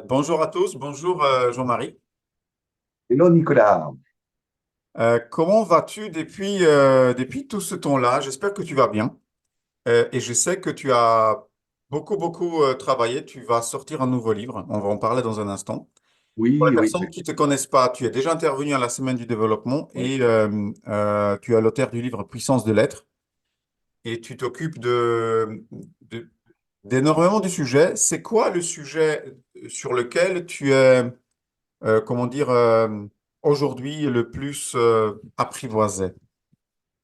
Bonjour à tous, bonjour Jean-Marie. Hello Nicolas. Comment vas-tu depuis tout ce temps-là? J'espère que tu vas bien. Et je sais que tu as beaucoup travaillé. Tu vas sortir un nouveau livre. On va en parler dans un instant. Pour les Oui, oui, personnes qui ne te connaissent pas, tu es déjà intervenu à la Semaine du développement oui. et tu es l'auteur du livre Puissance de l'être. Et tu t'occupes de- d'énormément de sujets. C'est quoi le sujet sur lequel tu es comment dire, aujourd'hui le plus apprivoisé.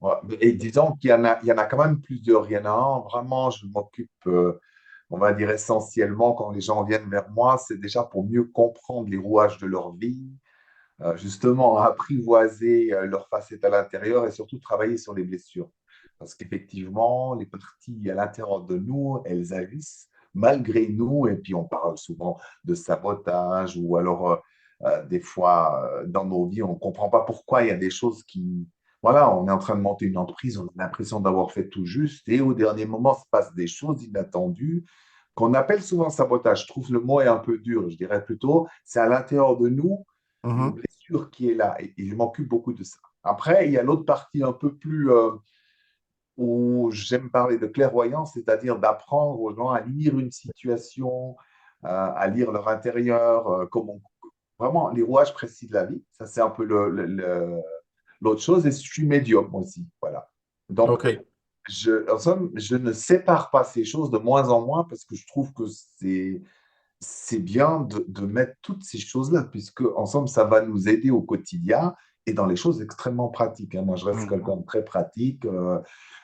Ouais, et disons qu'il y en a quand même plusieurs. Il y en a un, vraiment, je m'occupe, on va dire essentiellement quand les gens viennent vers moi, c'est déjà pour mieux comprendre les rouages de leur vie, justement apprivoiser leurs facettes à l'intérieur et surtout travailler sur les blessures. Parce qu'effectivement, les parties à l'intérieur de nous, elles agissent malgré nous, et puis on parle souvent de sabotage, ou alors des fois dans nos vies, on ne comprend pas pourquoi il y a des choses qui... Voilà, on est en train de monter une entreprise, on a l'impression d'avoir fait tout juste, et au dernier moment, se passent des choses inattendues qu'on appelle souvent sabotage. Je trouve le mot est un peu dur, je dirais plutôt, c'est à l'intérieur de nous une Mhm, blessure qui est là, et je m'occupe beaucoup de ça. Après, il y a l'autre partie un peu plus où j'aime parler de clairvoyance, c'est-à-dire d'apprendre aux gens à lire une situation, à lire leur intérieur, comment, vraiment les rouages précis de la vie. Ça, c'est un peu l'autre chose. Et je suis médium aussi. Voilà. Donc, ok. en somme, je ne sépare pas ces choses de moins en moins parce que je trouve que c'est bien de mettre toutes ces choses-là, puisque en somme, ça va nous aider au quotidien et dans les choses extrêmement pratiques, hein. Moi, je reste Mhm. quelqu'un de très pratique.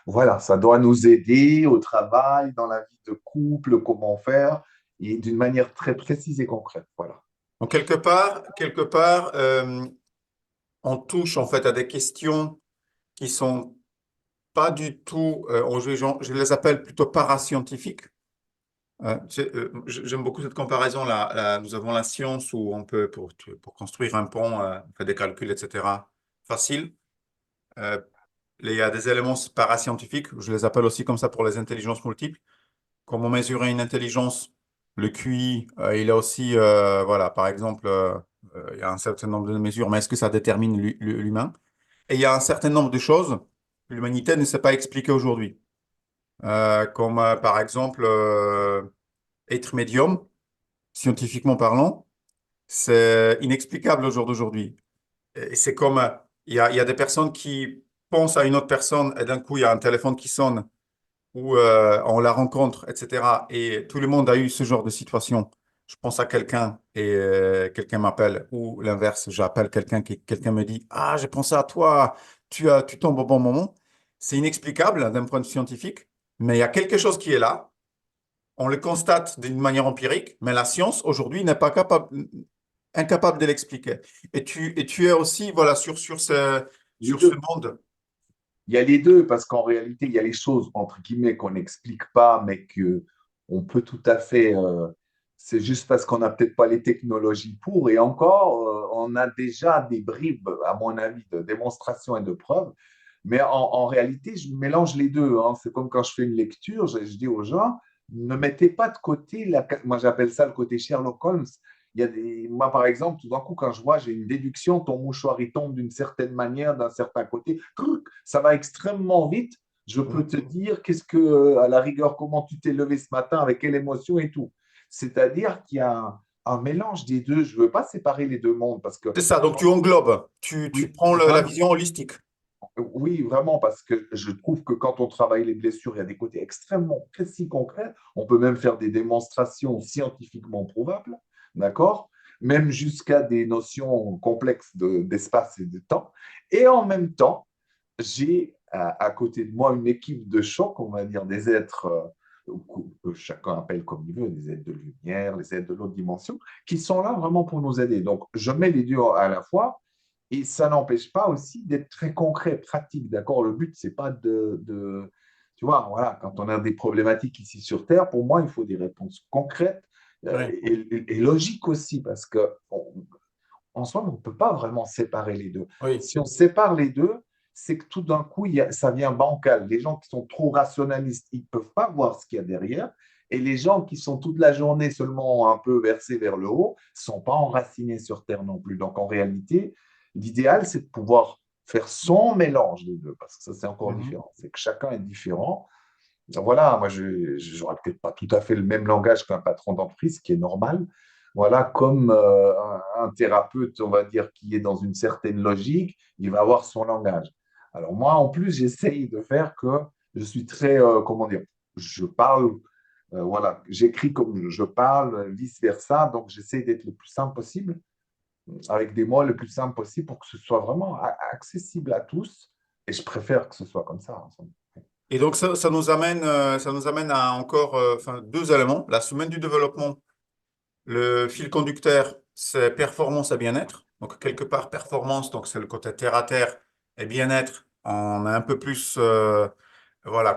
Voilà, ça doit nous aider au travail, dans la vie de couple, comment faire, et d'une manière très précise et concrète. Voilà. Donc, quelque part on touche en fait à des questions qui sont pas du tout, je les appelle plutôt parascientifiques. J'aime beaucoup cette comparaison là. Nous avons la science où on peut, pour construire un pont, on fait des calculs, etc. Facile. Euh, il y a des éléments parascientifiques, je les appelle aussi comme ça pour les intelligences multiples. Comment mesurer une intelligence? Le QI, il a aussi, voilà, par exemple, il y a un certain nombre de mesures, mais est-ce que ça détermine l'humain? Et il y a un certain nombre de choses que l'humanité ne sait pas expliquer aujourd'hui. Comme par exemple, être médium, scientifiquement parlant, c'est inexplicable au jour d'aujourd'hui. Et c'est comme, il y a des personnes qui pensent à une autre personne et d'un coup, il y a un téléphone qui sonne où on la rencontre, etc. Et tout le monde a eu ce genre de situation. Je pense à quelqu'un et quelqu'un m'appelle, ou l'inverse, j'appelle quelqu'un qui quelqu'un me dit, ah, j'ai pensé à toi, tu tombes au bon moment. C'est inexplicable d'un point de vue scientifique, mais il y a quelque chose qui est là. On le constate d'une manière empirique, mais la science aujourd'hui n'est pas incapable de l'expliquer. Et tu es aussi voilà, Les sur ce deux. monde. Il y a les deux, parce qu'en réalité, il y a les choses, entre guillemets, qu'on n'explique pas, mais que on peut tout à fait. C'est juste parce qu'on n'a peut-être pas les technologies pour. Et encore, on a déjà des bribes, à mon avis, de démonstration et de preuves. Mais en réalité, je mélange les deux, hein. C'est comme quand je fais une lecture, je dis aux gens, ne mettez pas de côté, moi j'appelle ça le côté Sherlock Holmes. Moi, par exemple, tout d'un coup, quand je vois, j'ai une déduction, ton mouchoir, il tombe d'une certaine manière, d'un certain côté, ça va extrêmement vite. Je peux te dire à la rigueur, comment tu t'es levé ce matin, avec quelle émotion et tout. C'est-à-dire qu'il y a un mélange des deux. Je ne veux pas séparer les deux mondes parce que, C'est ça, donc tu englobes, tu oui, prends la vraiment, vision holistique. oui, vraiment, parce que je trouve que quand on travaille les blessures, il y a des côtés extrêmement précis, concrets. On peut même faire des démonstrations scientifiquement prouvables, d'accord? Même jusqu'à des notions complexes d'espace et de temps. Et en même temps, j'ai à côté de moi une équipe de choc, on va dire des êtres que chacun appelle comme il veut, des êtres de lumière, les êtres de l'autre dimension, qui sont là vraiment pour nous aider. Donc, je mets les deux à la fois et ça n'empêche pas aussi d'être très concret, pratique. D'accord? Le but, c'est pas tu vois, voilà, quand on a des problématiques ici sur Terre, pour moi, il faut des réponses concrètes Oui, et logiques aussi, parce que en soi, on ne peut pas vraiment séparer les deux. oui, Si on sépare les deux, c'est que tout d'un coup, ça vient bancal. Les gens qui sont trop rationalistes, ils ne peuvent pas voir ce qu'il y a derrière. Et les gens qui sont toute la journée seulement un peu versés vers le haut ne sont pas enracinés sur Terre non plus. Donc en réalité, l'idéal, c'est de pouvoir faire son mélange des deux, parce que ça, c'est encore Mhm. différent. C'est que chacun est différent. Donc, voilà, moi, je n'aurais peut-être pas tout à fait le même langage qu'un patron d'entreprise, ce qui est normal. Voilà, comme un thérapeute, on va dire, qui est dans une certaine logique, il va avoir son langage. Alors moi, en plus, j'essaye de faire que je suis très, comment dire, je parle, voilà, j'écris comme je parle, vice-versa, donc j'essaye d'être le plus simple possible, avec des mots le plus simple possible pour que ce soit vraiment accessible à tous, et je préfère que ce soit comme ça, en somme. Et donc, ça nous amène à encore enfin, deux éléments. La semaine du développement, le fil conducteur, c'est performance et bien-être. Donc, quelque part, performance, donc c'est le côté terre à terre et bien-être. On a un peu plus, voilà,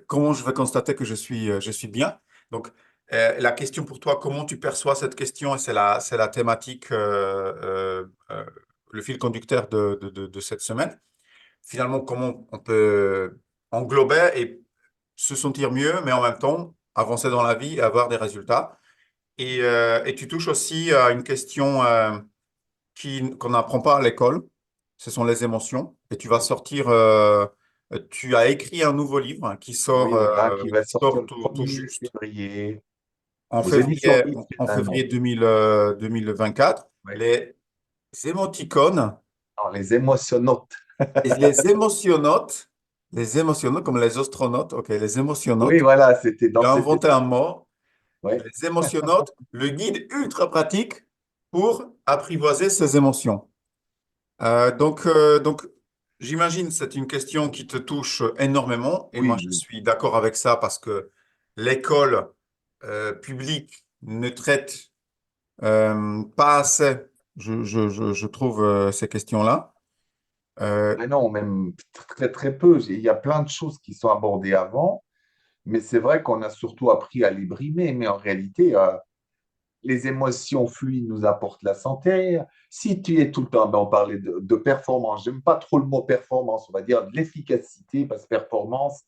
comment je vais constater que je suis bien. Donc, la question pour toi, comment tu perçois cette question? Et c'est la thématique, le fil conducteur de cette semaine. Finalement, comment on peut englober et se sentir mieux, mais en même temps avancer dans la vie et avoir des résultats. Et tu touches aussi à une question qu'on n'apprend pas à l'école, ce sont les émotions. Et tu vas Oui. sortir, tu as écrit un nouveau livre Oui, voilà, qui va qui sortir sort le tout 1er juste février aux éditions Livre en un an. février 2024. Oui. Les émoticônes, Alors, les émotionnautes. et les émotionnautes comme les astronautes, ok, les Oui, émotionnautes. voilà, c'était Il dans a cette inventé un esprit. mot, Oui. les émotionnautes, le guide ultra pratique pour apprivoiser ses émotions. Donc, j'imagine que c'est une question qui te touche énormément et moi Oui, je oui. suis d'accord avec ça parce que l'école publique ne traite pas assez, je trouve, ces questions-là. Euh, Mais non, même très, très peu. Il y a plein de choses qui sont abordées avant, mais c'est vrai qu'on a surtout appris à les brimer. Mais en réalité, les émotions fluides nous apportent la santé. Si tu es tout le temps, ben, on parlait de performance, j'aime pas trop le mot performance, on va dire de l'efficacité, parce que performance,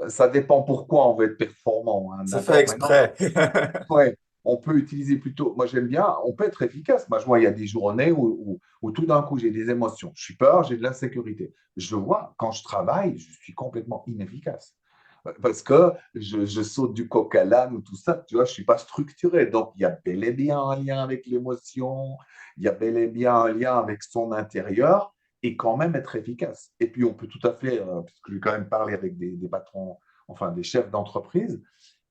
ça dépend pourquoi on veut être performant, hein, c'est fait d'accord? Maintenant, exprès. ouais, on peut utiliser plutôt, moi j'aime bien, on peut être efficace. Moi je vois, il y a des journées où tout d'un coup j'ai des émotions, je suis peur, j'ai de l'insécurité. Je vois, quand je travaille, je suis complètement inefficace. Parce que je saute du coq à l'âne ou tout ça, tu vois, je ne suis pas structuré. Donc il y a bel et bien un lien avec l'émotion, il y a bel et bien un lien avec son intérieur et quand même être efficace. Et puis on peut tout à fait, parce que j'ai quand même parlé avec des patrons, enfin des chefs d'entreprise,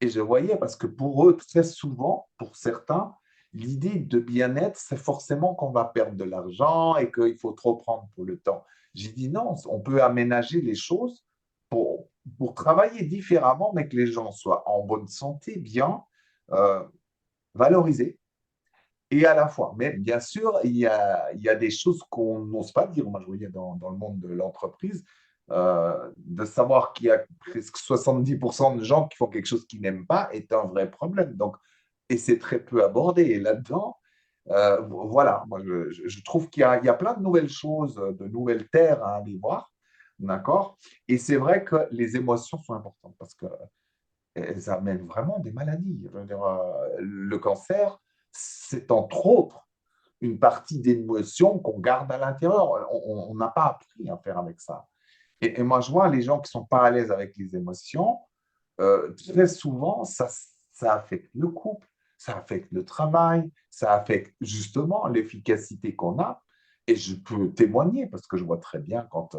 et je voyais, parce que pour eux, très souvent, pour certains, l'idée de bien-être, c'est forcément qu'on va perdre de l'argent et qu'il faut trop prendre pour le temps. J'ai dit non, on peut aménager les choses pour travailler différemment, mais que les gens soient en bonne santé, bien, euh, valorisés, et à la fois. Mais bien sûr, il y a des choses qu'on n'ose pas dire. Moi, je voyais dans le monde de l'entreprise, de savoir qu'il y a presque 70% de gens qui font quelque chose qu'ils n'aiment pas est un vrai problème. Donc, et c'est très peu abordé. Et là-dedans, voilà, moi, je trouve qu'il y a plein de nouvelles choses, de nouvelles terres à aller voir. D'accord? Et c'est vrai que les émotions sont importantes parce que elles amènent vraiment des maladies. Je veux dire, le cancer, c'est entre autres une partie d'émotions qu'on garde à l'intérieur. On n'a pas appris à faire avec ça. Et moi, je vois les gens qui sont pas à l'aise avec les émotions, très souvent, ça affecte le couple, ça affecte le travail, ça affecte justement l'efficacité qu'on a. Et je peux témoigner parce que je vois très bien quand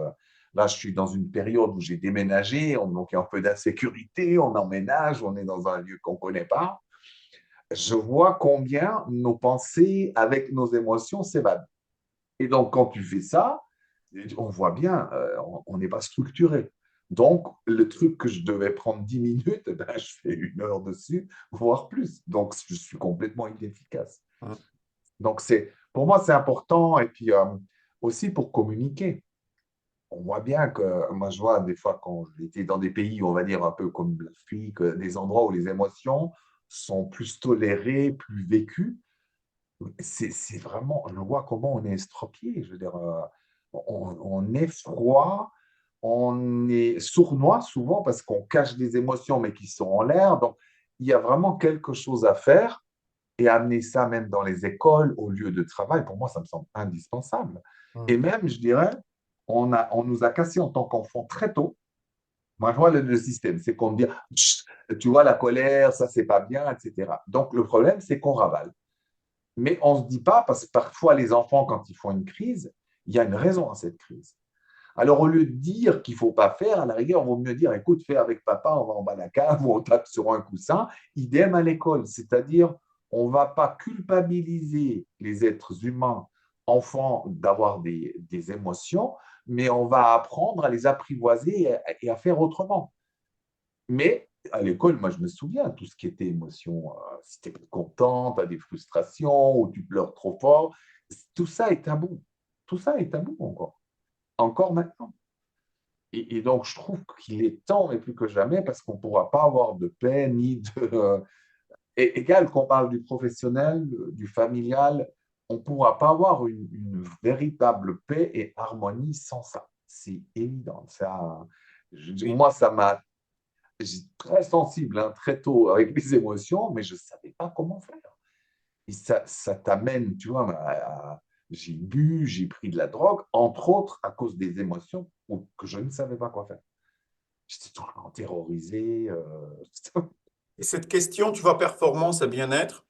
là, je suis dans une période où j'ai déménagé, donc il y a un peu d'insécurité, on emménage, on est dans un lieu qu'on ne connaît pas. Je vois combien nos pensées avec nos émotions s'évadent. Et donc, quand tu fais ça, on voit bien, on n'est pas structuré. Donc, le truc que je devais prendre 10 minutes, eh ben, je fais 1 heure dessus, voire plus. Donc, je suis complètement inefficace. Donc, pour moi, c'est important. Et puis, aussi pour communiquer. On voit bien que, moi, je vois des fois quand j'étais dans des pays, on va dire un peu comme l'Afrique, des endroits où les émotions sont plus tolérées, plus vécues. C'est vraiment, je vois comment on est estropié. Je veux dire, on est froid, on est sournois souvent parce qu'on cache des émotions mais qui sont en l'air. Donc, il y a vraiment quelque chose à faire et amener ça même dans les écoles, au lieu de travail, pour moi, ça me semble indispensable. Et Hmm. même, je dirais, on nous a cassé en tant qu'enfants très tôt. Moi, je vois le système, c'est qu'on dit, chut, tu vois, la colère, ça, c'est pas bien, etc. Donc, le problème, c'est qu'on ravale. Mais on ne se dit pas, parce que parfois, les enfants, quand ils font une crise, il y a une raison à cette crise. Alors, au lieu de dire qu'il ne faut pas faire, à la rigueur, on vaut mieux dire, écoute, fais avec papa, on va en bas de la cave ou on tape sur un coussin. Idem à l'école, c'est-à-dire, on ne va pas culpabiliser les êtres humains, enfants, d'avoir des émotions, mais on va apprendre à les apprivoiser et à faire autrement. Mais à l'école, moi, je me souviens, tout ce qui était émotion, si tu es content, tu as des frustrations ou tu pleures trop fort, tout ça est tabou. Tout ça est tabou encore maintenant. Et donc, je trouve qu'il est temps, mais plus que jamais, parce qu'on ne pourra pas avoir de paix ni de... et égal qu'on parle du professionnel, du familial, on ne pourra pas avoir une véritable paix et harmonie sans ça. C'est évident. Ça, Oui. moi, ça m'a... J'étais très sensible, hein, très tôt avec les émotions, mais je ne savais pas comment faire. Et ça t'amène, tu vois, j'ai bu, j'ai pris de la drogue, entre autres à cause des émotions que je ne savais pas quoi faire. J'étais tout le temps terrorisé. Et cette question, tu vois, performance et bien-être,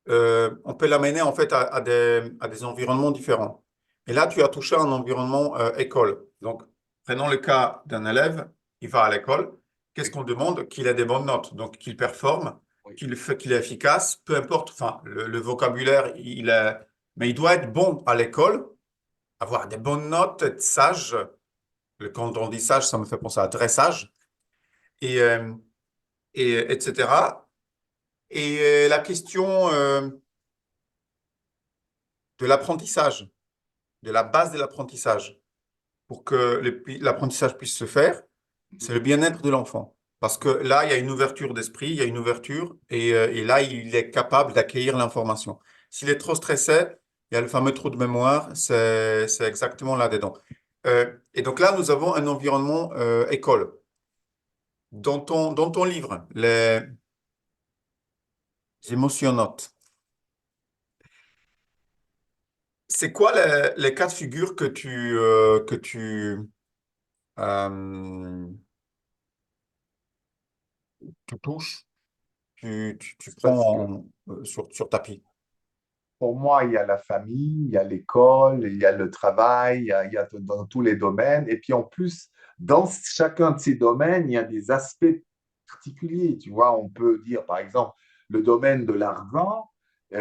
on peut l'amener en fait à des environnements différents. Et là, tu as touché à un environnement école. Donc, prenons le cas d'un élève, il va à l'école. Qu'est-ce Oui, qu'on demande? Qu'il ait des bonnes notes, donc qu'il performe, oui, qu'il est efficace, peu importe, enfin, le vocabulaire, mais il doit être bon à l'école, avoir des bonnes notes, être sage. Quand on dit sage, ça me fait penser à dressage, et, euh, etc. Et la question de l'apprentissage, de la base de l'apprentissage, pour que l'apprentissage puisse se faire, c'est le bien-être de l'enfant. Parce que là, il y a une ouverture d'esprit, il y a une ouverture, et là, il est capable d'accueillir l'information. S'il est trop stressé, il y a le fameux trou de mémoire, c'est exactement là-dedans. Et donc là, nous avons un environnement école. Dans ton livre, les émotionnotes, c'est quoi les cas de figure euh, tu touches, tu parce que prends sur tapis? pour moi, il y a la famille, il y a l'école, il y a le travail, il y a dans tous les domaines. Et puis en plus, dans chacun de ces domaines, il y a des aspects particuliers. Tu vois, on peut dire, par exemple, le domaine de l'argent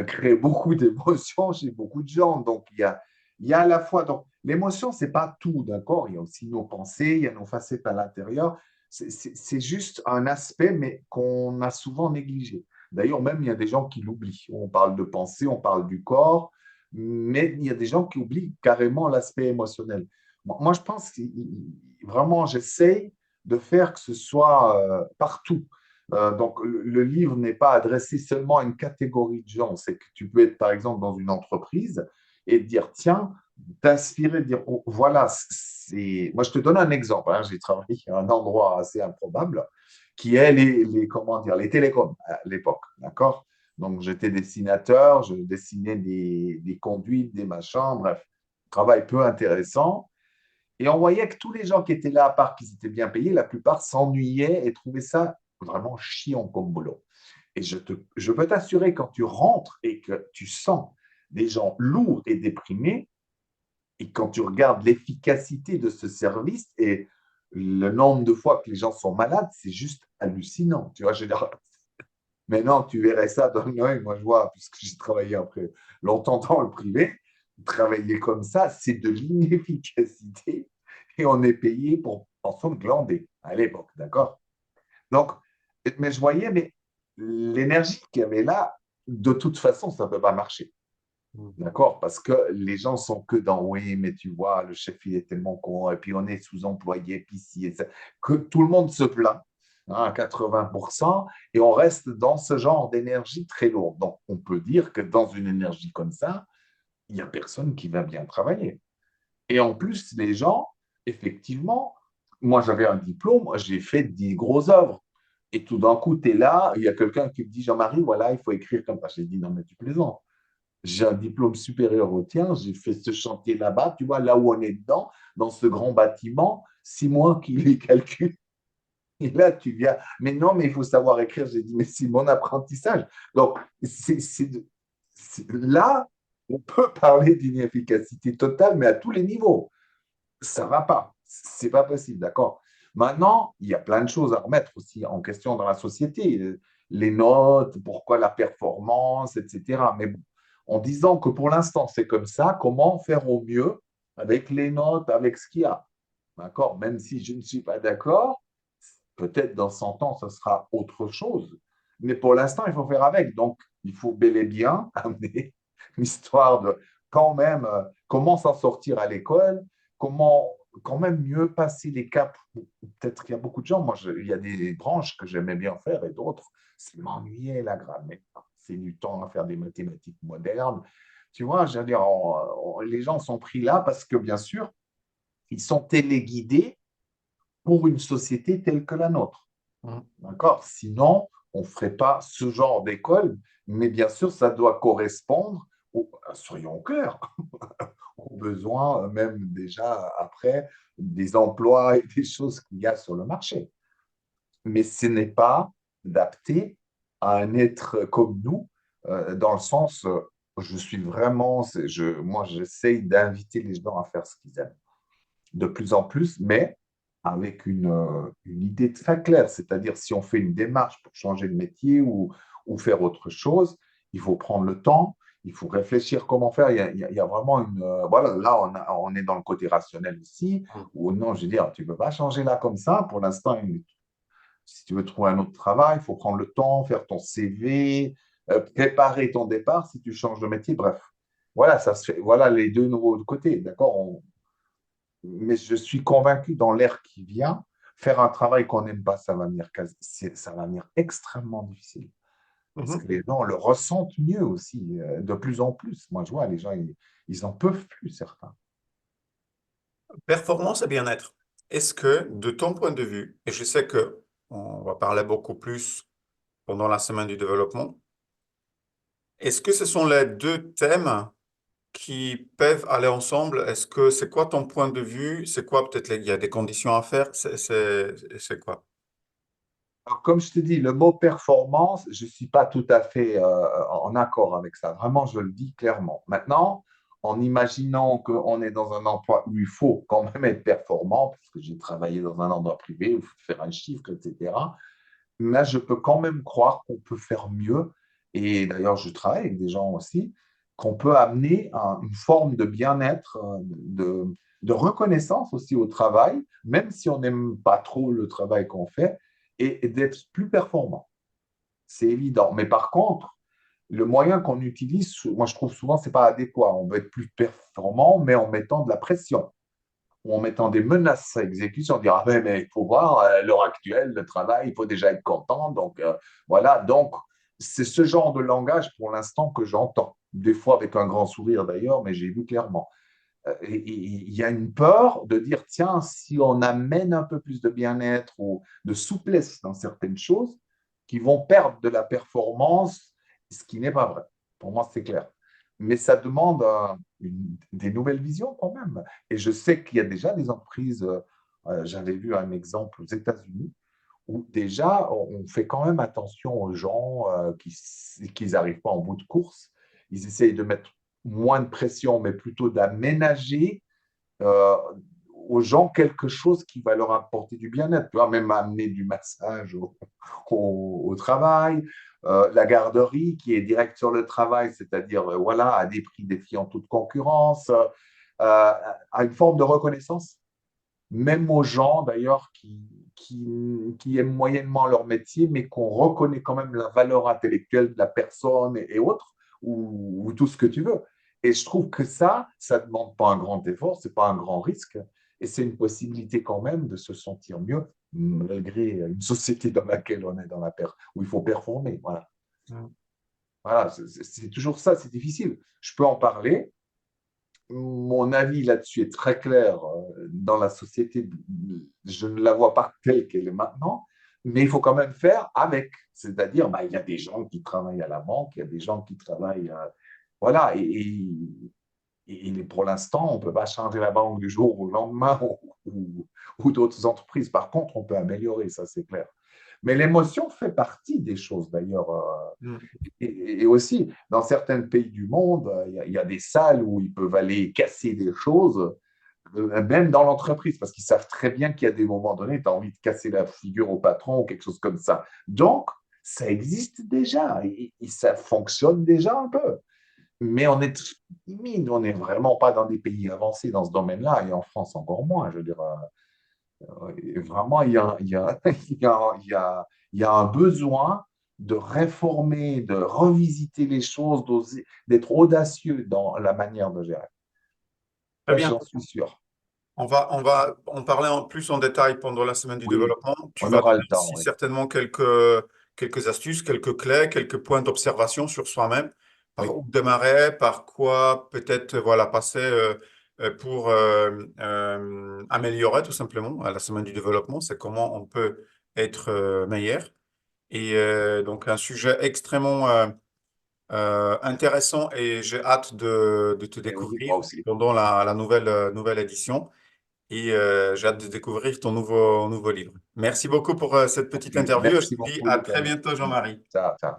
crée beaucoup d'émotions chez beaucoup de gens. Donc, il y a à la fois, donc, l'émotion, c'est pas tout, d'accord? Il y a aussi nos pensées, il y a nos facettes à l'intérieur. C'est juste un aspect, mais qu'on a souvent négligé. D'ailleurs, même, il y a des gens qui l'oublient. On parle de pensée, on parle du corps, mais il y a des gens qui oublient carrément l'aspect émotionnel. Moi, je pense que vraiment, j'essaye de faire que ce soit partout. Donc, le livre n'est pas adressé seulement à une catégorie de gens. C'est que tu peux être, par exemple, dans une entreprise et dire, tiens, t'inspirer, dire, oh, voilà, c'est... Moi, je te donne un exemple, hein. J'ai travaillé à un endroit assez improbable qui est comment dire, les télécoms à l'époque, d'accord? Donc, j'étais dessinateur, je dessinais des conduites, des machins, bref, travail peu intéressant. Et on voyait que tous les gens qui étaient là, à part qu'ils étaient bien payés, la plupart s'ennuyaient et trouvaient ça vraiment chiant comme boulot. Et je peux t'assurer, quand tu rentres et que tu sens des gens lourds et déprimés, et quand tu regardes l'efficacité de ce service et le nombre de fois que les gens sont malades, c'est juste hallucinant. Tu vois, maintenant, tu verrais ça d'un œil. Moi, je vois, puisque j'ai travaillé après longtemps dans le privé, travailler comme ça, c'est de l'inefficacité et on est payé pour, en somme, glander à l'époque, d'accord? Donc, mais je voyais, mais l'énergie qu'il y avait là, de toute façon, ça ne peut pas marcher. Mm. D'accord? Parce que les gens sont que dans oui, mais tu vois, le chef, il est tellement con, et puis on est sous-employé, puis ci et ça, que tout le monde se plaint, hein, à 80%, et on reste dans ce genre d'énergie très lourde. Donc, on peut dire que dans une énergie comme ça, il n'y a personne qui va bien travailler. Et en plus, les gens, effectivement, moi j'avais un diplôme, j'ai fait des grosses œuvres. Et tout d'un coup, tu es là, il y a quelqu'un qui me dit, Jean-Marie, voilà, il faut écrire comme ça. J'ai dit, non, mais tu plaisantes. J'ai un diplôme supérieur au tien, j'ai fait ce chantier là-bas, tu vois, là où on est dedans, dans ce grand bâtiment, 6 mois qu'il les calcule. Et là, tu viens, mais non, mais il faut savoir écrire. J'ai dit, mais c'est mon apprentissage. Donc, là, on peut parler d'une efficacité totale, mais à tous les niveaux. Ça ne va pas. C'est pas possible, d'accord? Maintenant, il y a plein de choses à remettre aussi en question dans la société. Les notes, pourquoi la performance, etc. Mais bon, en disant que pour l'instant, c'est comme ça, comment faire au mieux avec les notes, avec ce qu'il y a? D'accord? Même si je ne suis pas d'accord, peut-être dans 100 ans, ce sera autre chose. Mais pour l'instant, il faut faire avec. Donc, il faut bel et bien amener l'histoire de quand même comment s'en sortir à l'école, comment quand même mieux passer les caps. Peut-être qu'il y a beaucoup de gens, il y a des branches que j'aimais bien faire et d'autres, c'est m'ennuyer la grammaire. C'est du temps à faire des mathématiques modernes. Tu vois, je veux dire, les gens sont pris là parce que, bien sûr, ils sont téléguidés pour une société telle que la nôtre. Mhm. D'accord? Sinon, on ne ferait pas ce genre d'école, mais bien sûr, ça doit correspondre, soyons clairs, aux besoins, même déjà après, des emplois et des choses qu'il y a sur le marché. Mais ce n'est pas adapté à un être comme nous, dans le sens, je suis vraiment, moi, j'essaye d'inviter les gens à faire ce qu'ils aiment de plus en plus, mais avec une idée très claire. C'est-à-dire, si on fait une démarche pour changer de métier ou faire autre chose, il faut prendre le temps, il faut réfléchir comment faire. Il y a vraiment une. Voilà, là, on est dans le côté rationnel aussi, où non, je veux dire, tu ne peux pas changer là comme ça. Pour l'instant, si tu veux trouver un autre travail, il faut prendre le temps, faire ton CV, préparer ton départ si tu changes de métier. Bref, voilà, ça se fait. Voilà les deux nouveaux côtés. D'accord? Mais je suis convaincu dans l'ère qui vient, faire un travail qu'on n'aime pas, ça va venir extrêmement difficile. Parce que Mhm. les gens le ressentent mieux aussi, de plus en plus. Moi, je vois, les gens, ils en peuvent plus, certains. Performance et bien-être. Est-ce que, de ton point de vue, et je sais que on va parler beaucoup plus pendant la semaine du développement, est-ce que ce sont les deux thèmes qui peuvent aller ensemble? Est-ce que c'est quoi ton point de vue? C'est quoi peut-être il y a des conditions à faire? C'est quoi? Alors, comme je te dis, le mot performance, je ne suis pas tout à fait en accord avec ça. Vraiment, je le dis clairement. Maintenant, en imaginant qu'on est dans un emploi où il faut quand même être performant, parce que j'ai travaillé dans un endroit privé où il faut faire un chiffre, etc. Là, je peux quand même croire qu'on peut faire mieux. Et d'ailleurs, je travaille avec des gens aussi, qu'on peut amener une forme de bien-être, de reconnaissance aussi au travail, même si on n'aime pas trop le travail qu'on fait, et d'être plus performant. C'est évident. Mais par contre, le moyen qu'on utilise, moi je trouve souvent, c'est pas adéquat. On veut être plus performant, mais en mettant de la pression ou en mettant des menaces à exécution, dire ah ben, mais il faut voir à l'heure actuelle le travail, il faut déjà être content. Donc voilà, donc c'est ce genre de langage pour l'instant que j'entends, des fois avec un grand sourire d'ailleurs, mais j'ai vu clairement. Il y a une peur de dire tiens, si on amène un peu plus de bien-être ou de souplesse dans certaines choses, qui vont perdre de la performance, ce qui n'est pas vrai. Pour moi, c'est clair. Mais ça demande des nouvelles visions quand même. Et je sais qu'il y a déjà des entreprises, j'avais vu un exemple aux États-Unis, où déjà on fait quand même attention aux gens qui n'arrivent pas en bout de course. Ils essayent de mettre moins de pression, mais plutôt d'aménager euh, aux gens quelque chose qui va leur apporter du bien-être. Tu vois, même amener du massage au travail, la garderie qui est directe sur le travail, c'est-à-dire voilà, à des prix défiant toute concurrence, à une forme de reconnaissance, même aux gens d'ailleurs qui aiment moyennement leur métier, mais qu'on reconnaît quand même la valeur intellectuelle de la personne et autres, ou tout ce que tu veux. Et je trouve que ça ne demande pas un grand effort, c'est pas un grand risque, et c'est une possibilité quand même de se sentir mieux, malgré une société dans laquelle on est où il faut performer. Voilà, Mhm. voilà c'est toujours ça, c'est difficile. Je peux en parler, mon avis là-dessus est très clair. Dans la société, je ne la vois pas telle qu'elle est maintenant. mais il faut quand même faire avec. C'est-à-dire, bah, il y a des gens qui travaillent à la banque, il y a des gens qui travaillent. Voilà. Et pour l'instant, on ne peut pas changer la banque du jour au lendemain ou d'autres entreprises. Par contre, on peut améliorer, ça c'est clair. Mais l'émotion fait partie des choses d'ailleurs. Mm. Et aussi, dans certains pays du monde, il y a des salles où ils peuvent aller casser des choses, même dans l'entreprise, parce qu'ils savent très bien qu'il y a des moments donnés, tu as envie de casser la figure au patron ou quelque chose comme ça. Donc, ça existe déjà et ça fonctionne déjà un peu. Mais on est timide, on n'est vraiment pas dans des pays avancés dans ce domaine-là, et en France encore moins. Je veux dire, vraiment, il y a un besoin de réformer, de revisiter les choses, d'être audacieux dans la manière de gérer. Très Ça, bien. j'en suis sûr. On va en parler plus en détail pendant la semaine du Oui, développement. Tu on vas aura donner le temps, aussi oui. certainement quelques astuces, quelques clés, quelques points d'observation sur soi-même. Par Oui, où démarrer, par quoi peut-être voilà, passer pour améliorer tout simplement à la semaine du développement. C'est comment on peut être meilleur. Et donc un sujet extrêmement intéressant et j'ai hâte de te et oui, moi découvrir aussi. pendant la nouvelle édition et j'ai hâte de découvrir ton nouveau livre. Merci beaucoup pour cette petite Ok, interview. Je merci te dis beaucoup, à Lucas. très bientôt, Jean-Marie. Ciao, ciao.